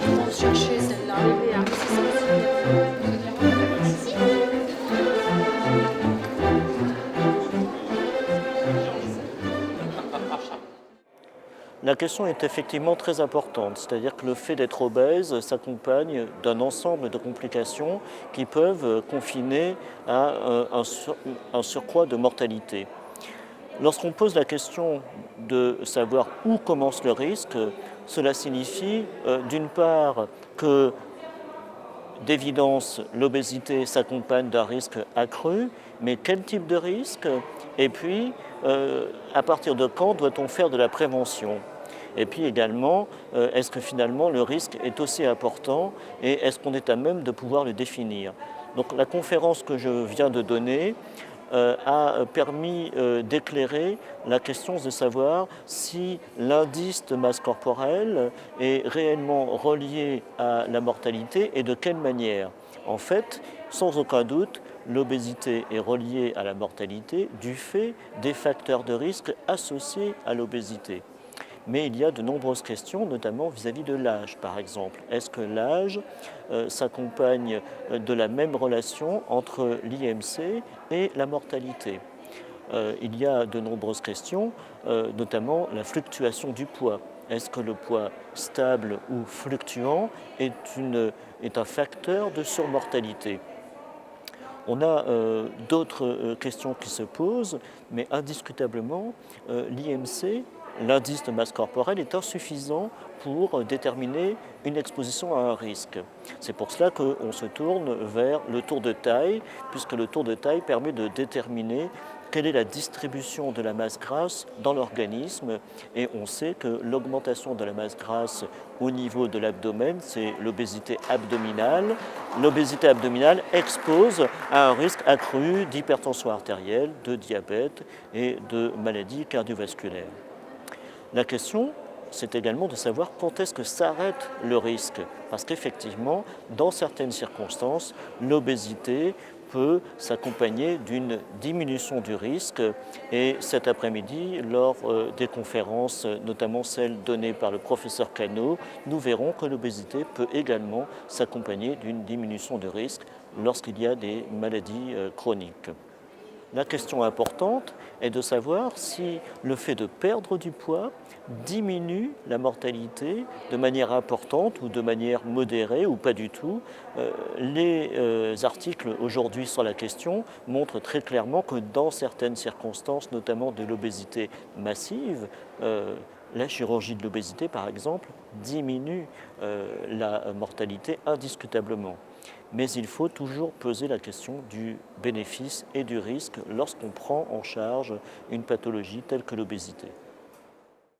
On chercher celle-là. La question est effectivement très importante, c'est-à-dire que le fait d'être obèse s'accompagne d'un ensemble de complications qui peuvent confiner à un surcroît de mortalité. Lorsqu'on pose la question de savoir où commence le risque, cela signifie d'une part que d'évidence l'obésité s'accompagne d'un risque accru, mais quel type de risque? Et puis à partir de quand doit-on faire de la prévention? Et puis également, est-ce que finalement le risque est aussi important et est-ce qu'on est à même de pouvoir le définir? Donc la conférence que je viens de donner a permis d'éclairer la question de savoir si l'indice de masse corporelle est réellement relié à la mortalité et de quelle manière. En fait, sans aucun doute, l'obésité est reliée à la mortalité du fait des facteurs de risque associés à l'obésité. Mais il y a de nombreuses questions, notamment vis-à-vis de l'âge, par exemple. Est-ce que l'âge s'accompagne de la même relation entre l'IMC et la mortalité? Il y a de nombreuses questions, notamment la fluctuation du poids. Est-ce que le poids stable ou fluctuant est un facteur de surmortalité? On a d'autres questions qui se posent, mais indiscutablement, l'IMC, l'indice de masse corporelle, est insuffisant pour déterminer une exposition à un risque. C'est pour cela qu'on se tourne vers le tour de taille, puisque le tour de taille permet de déterminer quelle est la distribution de la masse grasse dans l'organisme. Et on sait que l'augmentation de la masse grasse au niveau de l'abdomen, c'est l'obésité abdominale. L'obésité abdominale expose à un risque accru d'hypertension artérielle, de diabète et de maladies cardiovasculaires. La question, c'est également de savoir quand est-ce que s'arrête le risque. Parce qu'effectivement, dans certaines circonstances, l'obésité peut s'accompagner d'une diminution du risque. Et cet après-midi, lors des conférences, notamment celle donnée par le professeur Cano, nous verrons que l'obésité peut également s'accompagner d'une diminution de risque lorsqu'il y a des maladies chroniques. La question importante est de savoir si le fait de perdre du poids diminue la mortalité de manière importante ou de manière modérée ou pas du tout. Les articles aujourd'hui sur la question montrent très clairement que dans certaines circonstances, notamment de l'obésité massive, la chirurgie de l'obésité, par exemple, diminue la mortalité indiscutablement. Mais il faut toujours peser la question du bénéfice et du risque lorsqu'on prend en charge une pathologie telle que l'obésité.